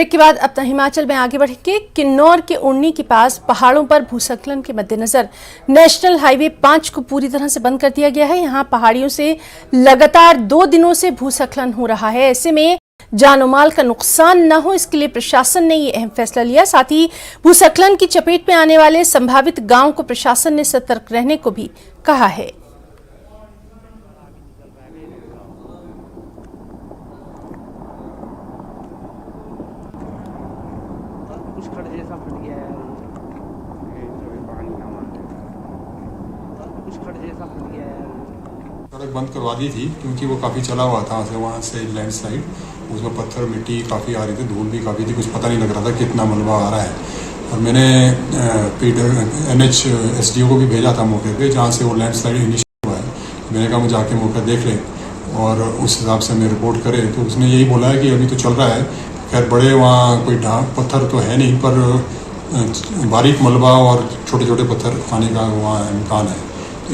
Break के बाद अब हिमाचल में आगे बढ़ेंगे। किन्नौर के उड़नी के पास पहाड़ों पर भूस्खलन के मद्देनजर नेशनल हाईवे 5 को पूरी तरह से बंद कर दिया गया है। यहां पहाड़ियों से लगातार 2 दिनों से भूस्खलन हो रहा है। ऐसे में जानो माल का नुकसान न हो, इसके लिए प्रशासन ने ये अहम फैसला लिया। साथ ही भूस्खलन की चपेट में आने वाले संभावित गांव को प्रशासन ने सतर्क रहने को भी कहा है। सड़क बंद करवा दी थी क्योंकि वो काफ़ी चला हुआ था। वहाँ से लैंडस्लाइड, उसमें पत्थर मिट्टी काफ़ी आ रही थी, धूल भी काफ़ी थी, कुछ पता नहीं लग रहा था कितना मलबा आ रहा है। और मैंने NHSDO को भी भेजा था मौके पे जहाँ से वो लैंडस्लाइड इनिशिएट हुआ है। मैंने कहा मुझे जाके मौका देख लें और उस हिसाब से हमें रिपोर्ट करें। तो उसने यही बोला है कि अभी तो चल रहा है, खैर बड़े वहाँ कोई पत्थर तो है नहीं, पर बारीक मलबा और छोटे छोटे पत्थर आने का वहाँ इम्कान है।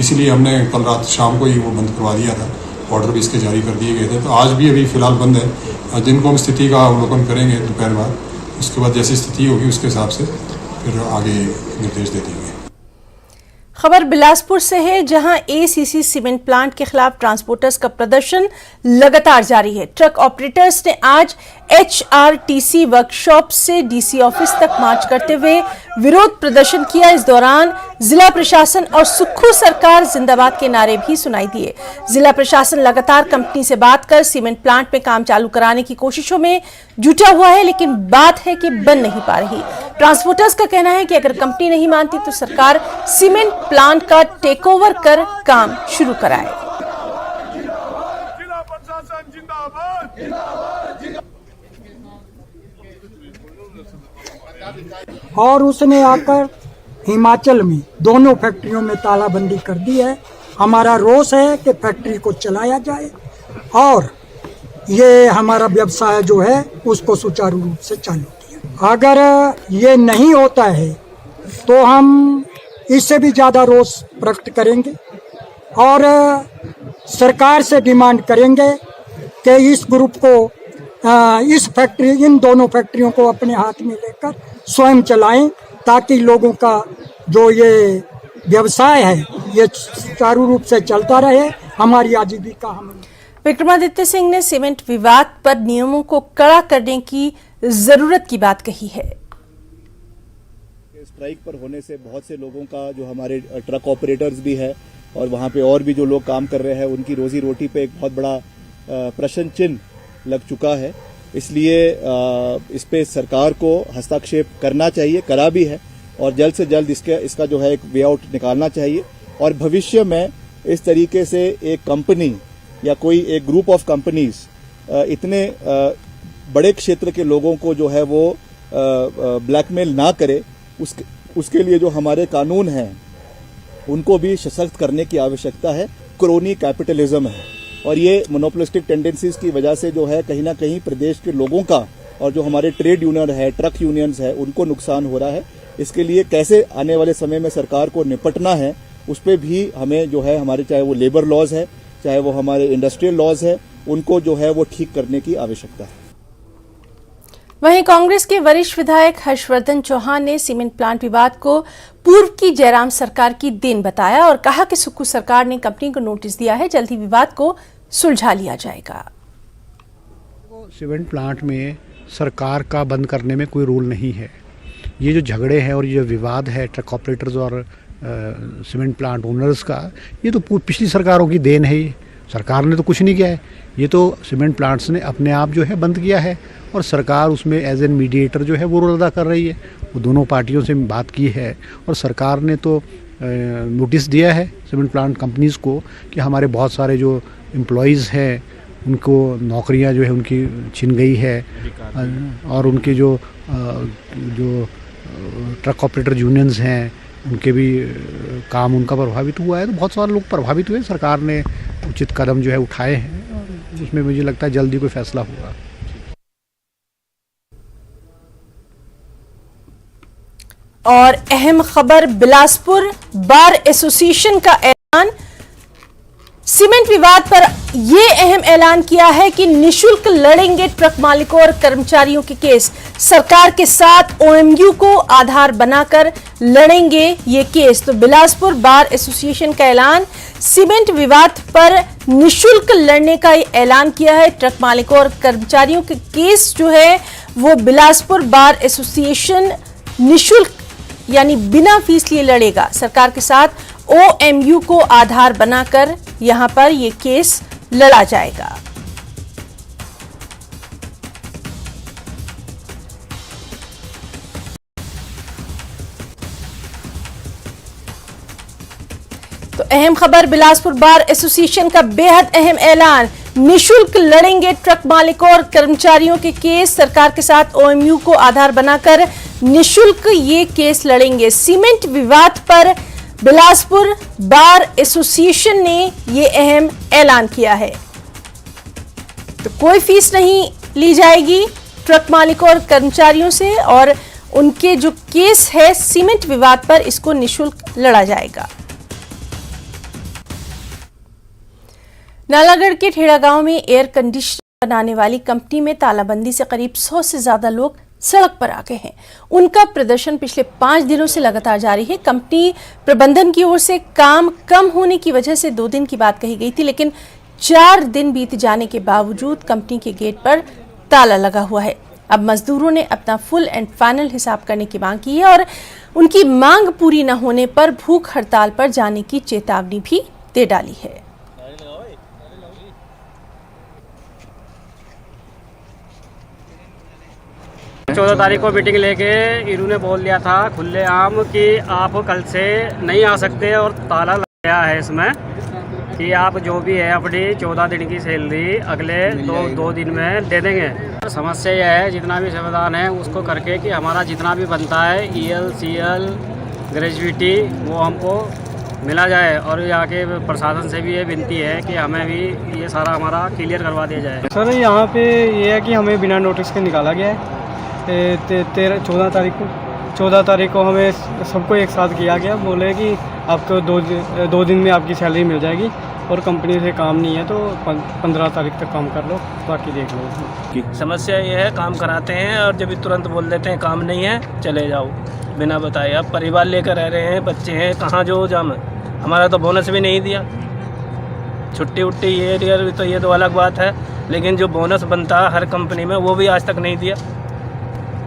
इसीलिए हमने कल रात शाम को ही वो बंद करवा दिया था। ऑर्डर भी इसके जारी कर दिए गए थे। तो आज भी अभी फ़िलहाल बंद है। दिन को हम स्थिति का अवलोकन करेंगे दोपहर बाद, उसके बाद जैसी स्थिति होगी उसके हिसाब से फिर आगे निर्देश दे देंगे। खबर बिलासपुर से है, जहां ACC सीमेंट प्लांट के खिलाफ ट्रांसपोर्टर्स का प्रदर्शन लगातार जारी है। ट्रक ऑपरेटर्स ने आज HRTC वर्कशॉप से DC ऑफिस तक मार्च करते हुए विरोध प्रदर्शन किया। इस दौरान जिला प्रशासन और सुक्खू सरकार जिंदाबाद के नारे भी सुनाई दिए। जिला प्रशासन लगातार कंपनी से बात कर सीमेंट प्लांट में काम चालू कराने की कोशिशों में जुटा हुआ है, लेकिन बात है कि बन नहीं पा रही। ट्रांसपोर्टर्स का कहना है कि अगर कंपनी नहीं मानती तो सरकार सीमेंट प्लांट का टेकओवर कर काम शुरू कराए। और उसने आकर हिमाचल में दोनों फैक्ट्रियों में तालाबंदी कर दी है। हमारा रोष है कि फैक्ट्री को चलाया जाए और ये हमारा व्यवसाय जो है उसको सुचारू रूप से चालू किया। अगर ये नहीं होता है तो हम इससे भी ज़्यादा रोष प्रकट करेंगे और सरकार से डिमांड करेंगे कि इस ग्रुप को इन दोनों फैक्ट्रियों को अपने हाथ में लेकर स्वयं चलाएं, ताकि लोगों का जो ये व्यवसाय है ये सुचारू रूप से चलता रहे। हमारी आजीविका हम। विक्रमादित्य सिंह ने सीमेंट विवाद पर नियमों को कड़ा करने की जरूरत की बात कही है। स्ट्राइक पर होने से बहुत से लोगों का, जो हमारे ट्रक ऑपरेटर्स भी है और वहाँ पे और भी जो लोग काम कर रहे हैं, उनकी रोजी रोटी पे एक बहुत बड़ा प्रश्न चिन्ह लग चुका है। इसलिए इस पे सरकार को हस्तक्षेप करना चाहिए, करा भी है, और जल्द से जल्द इसका जो है एक वे आउट निकालना चाहिए। और भविष्य में इस तरीके से एक कंपनी या कोई एक ग्रुप ऑफ कंपनीज इतने बड़े क्षेत्र के लोगों को जो है वो ब्लैकमेल ना करे, उसके लिए जो हमारे कानून हैं उनको भी सशक्त करने की आवश्यकता है। क्रोनी कैपिटलिज्म है और ये मोनोपोलिस्टिक टेंडेंसीज की वजह से जो है कहीं ना कहीं प्रदेश के लोगों का और जो हमारे ट्रेड यूनियन है, ट्रक यूनियंस है, उनको नुकसान हो रहा है। इसके लिए कैसे आने वाले समय में सरकार को निपटना है, उस पर भी हमें जो है हमारे, चाहे वो लेबर लॉज है, चाहे वो हमारे इंडस्ट्रियल लॉज है, उनको जो है वो ठीक करने की आवश्यकता है। वहीं कांग्रेस के वरिष्ठ विधायक हर्षवर्धन चौहान ने सीमेंट प्लांट विवाद को पूर्व की जयराम सरकार की देन बताया और कहा कि सुक्खू सरकार ने कंपनी को नोटिस दिया है, जल्द ही विवाद को सुलझा लिया जाएगा। सीमेंट प्लांट में सरकार का बंद करने में कोई रूल नहीं है। ये जो झगड़े हैं और ये जो विवाद है ट्रक ऑपरेटर्स और सीमेंट प्लांट ओनर्स का, ये तो पिछली सरकारों की देन है। ये सरकार ने तो कुछ नहीं किया है, ये तो सीमेंट प्लांट्स ने अपने आप जो है बंद किया है और सरकार उसमें एज एन मीडिएटर जो है वो रोल अदा कर रही है। वो दोनों पार्टियों से बात की है और सरकार ने तो नोटिस दिया है सीमेंट प्लांट कंपनीज़ को कि हमारे बहुत सारे जो एम्प्लॉयज़ हैं उनको नौकरियां जो है उनकी छिन गई है और उनके जो ट्रक ऑपरेटर यूनियंस हैं उनके भी काम उनका प्रभावित हुआ है। तो बहुत सारे लोग प्रभावित हुए। सरकार ने उचित कदम जो है उठाए हैं और उसमें मुझे लगता है जल्दी कोई फैसला होगा। और अहम खबर, बिलासपुर बार एसोसिएशन का ऐलान। सीमेंट विवाद पर यह अहम ऐलान किया है कि निशुल्क लड़ेंगे ट्रक मालिकों और कर्मचारियों के केस। सरकार के साथ ओएमयू को आधार बनाकर लड़ेंगे ये केस। तो बिलासपुर बार एसोसिएशन का ऐलान, सीमेंट विवाद पर निशुल्क लड़ने का ऐलान किया है। ट्रक मालिकों और कर्मचारियों के केस जो है वो बिलासपुर बार एसोसिएशन निशुल्क यानी बिना फीस लिए लड़ेगा। सरकार के साथ ओएमयू को आधार बनाकर यहां पर यह केस लड़ा जाएगा। तो अहम खबर, बिलासपुर बार एसोसिएशन का बेहद अहम ऐलान, निशुल्क लड़ेंगे ट्रक मालिकों और कर्मचारियों के केस। सरकार के साथ ओएमयू को आधार बनाकर निशुल्क ये केस लड़ेंगे। सीमेंट विवाद पर बिलासपुर बार एसोसिएशन ने ये अहम ऐलान किया है। तो कोई फीस नहीं ली जाएगी ट्रक मालिकों और कर्मचारियों से, और उनके जो केस है सीमेंट विवाद पर, इसको निशुल्क लड़ा जाएगा। नालागढ़ के ठेड़ा गांव में एयर कंडीशनर बनाने वाली कंपनी में तालाबंदी से करीब 100 से ज्यादा लोग सड़क पर आ गए हैं। उनका प्रदर्शन पिछले 5 दिनों से लगातार जारी है। कंपनी प्रबंधन की ओर से काम कम होने की वजह से 2 दिन की बात कही गई थी, लेकिन 4 दिन बीत जाने के बावजूद कंपनी के गेट पर ताला लगा हुआ है। अब मजदूरों ने अपना फुल एंड फाइनल हिसाब करने की मांग की है और उनकी मांग पूरी न होने पर भूख हड़ताल पर जाने की चेतावनी भी दे डाली है। चौदह तारीख को मीटिंग लेके इन्होंने बोल दिया था खुलेआम कि आप कल से नहीं आ सकते, और ताला लग गया है इसमें कि आप जो भी है अपनी 14 दिन की सैलरी अगले दो दिन में दे देंगे। समस्या यह है जितना भी संविधान है उसको करके कि हमारा जितना भी बनता है EL CL ग्रेजुएटी वो हमको मिला जाए, और यहाँ के प्रशासन से भी ये विनती है कि हमें भी ये सारा हमारा क्लियर करवा दिया जाए। सर यहाँ पे ये है कि हमें बिना नोटिस के निकाला गया है। 14 तारीख को हमें सबको एक साथ किया गया, बोले कि आपको दो दिन में आपकी सैलरी मिल जाएगी, और कंपनी से काम नहीं है तो 15 तारीख तक काम कर लो, बाकी देख लो। समस्या ये है काम कराते हैं और जब तुरंत बोल देते हैं काम नहीं है चले जाओ बिना बताए। अब परिवार लेकर रह रहे हैं, बच्चे हैं, कहाँ जो जाम। हमारा तो बोनस भी नहीं दिया, छुट्टी उट्टी ये तो ये तो अलग बात है, लेकिन जो बोनस बनता है हर कंपनी में वो भी आज तक नहीं दिया।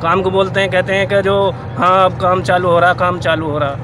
काम को बोलते हैं, कहते हैं कि जो हाँ अब काम चालू हो रहा।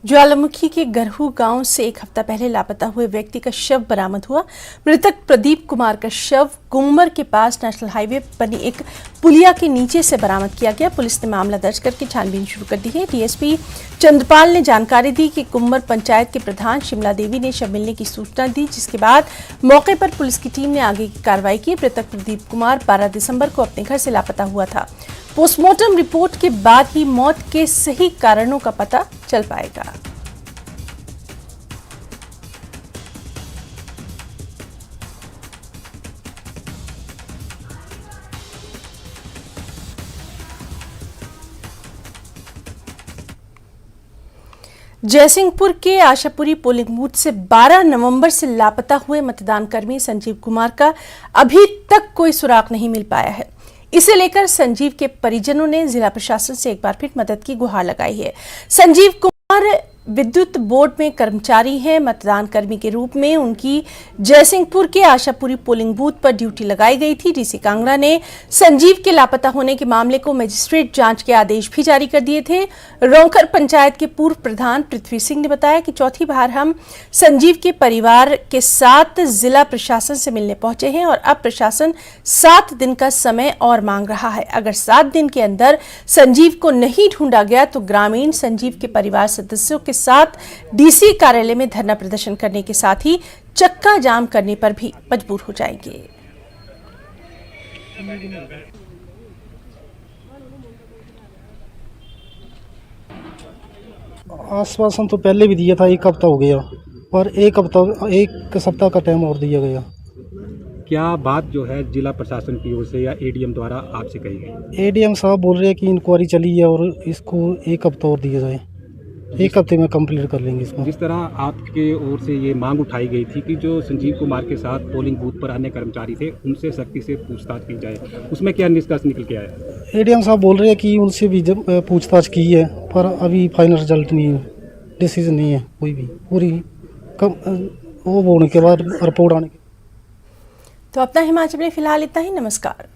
ज्वालामुखी के गरहू गांव से एक हफ्ता पहले लापता हुए व्यक्ति का शव बरामद हुआ। मृतक प्रदीप कुमार का शव गुम्मर के पास नेशनल हाईवे बनी एक पुलिया के नीचे से बरामद किया गया। पुलिस ने मामला दर्ज करके छानबीन शुरू कर दी है। डीएसपी चंद्रपाल ने जानकारी दी कि गुम्मर पंचायत के प्रधान शिमला देवी ने शव मिलने की सूचना दी, जिसके बाद मौके पर पुलिस की टीम ने आगे की कार्रवाई की। मृतक प्रदीप कुमार 12 दिसंबर को अपने घर से लापता हुआ था। पोस्टमार्टम रिपोर्ट के बाद ही मौत के सही कारणों का पता चल पाएगा। जयसिंहपुर के आशापुरी पोलिंग बूथ से 12 नवंबर से लापता हुए मतदान कर्मी संजीव कुमार का अभी तक कोई सुराग नहीं मिल पाया है। इसे लेकर संजीव के परिजनों ने जिला प्रशासन से एक बार फिर मदद की गुहार लगाई है। संजीव कुमार विद्युत बोर्ड में कर्मचारी हैं। मतदान कर्मी के रूप में उनकी जयसिंहपुर के आशापुरी पोलिंग बूथ पर ड्यूटी लगाई गई थी। डीसी कांगड़ा ने संजीव के लापता होने के मामले को मजिस्ट्रेट जांच के आदेश भी जारी कर दिए थे। रोंखर पंचायत के पूर्व प्रधान पृथ्वी सिंह ने बताया कि चौथी बार हम संजीव के परिवार के साथ जिला प्रशासन से मिलने पहुंचे हैं और अब प्रशासन 7 दिन का समय और मांग रहा है। अगर 7 दिन के अंदर संजीव को नहीं ढूंढा गया तो ग्रामीण संजीव के परिवार सदस्यों के साथ डीसी कार्यालय में धरना प्रदर्शन करने के साथ ही चक्का जाम करने पर भी मजबूर हो जाएंगे। आश्वासन तो पहले भी दिया था, 1 हफ्ता हो गया, पर एक सप्ताह का टाइम और दिया गया। क्या बात जो है जिला प्रशासन की ओर से या एडीएम द्वारा आपसे कही गई? एडीएम साहब बोल रहे हैं कि इंक्वायरी चली है और इसको 1 हफ्ता और दिया जाए। 1 हफ्ते में कंप्लीट कर लेंगे इसको। जिस तरह आपके ओर से ये मांग उठाई गई थी कि जो संजीव कुमार के साथ पोलिंग बूथ पर अन्य कर्मचारी थे उनसे सख्ती से पूछताछ की जाए, उसमें क्या निष्कर्ष निकल के आया? एडीएम साहब बोल रहे हैं कि उनसे भी जब पूछताछ की है, पर अभी फाइनल रिजल्ट नहीं है, डिसीजन नहीं है कोई भी, पूरी वो होने के बाद रिपोर्ट आने के। तो अपना हिमाचल में फिलहाल इतना ही। नमस्कार।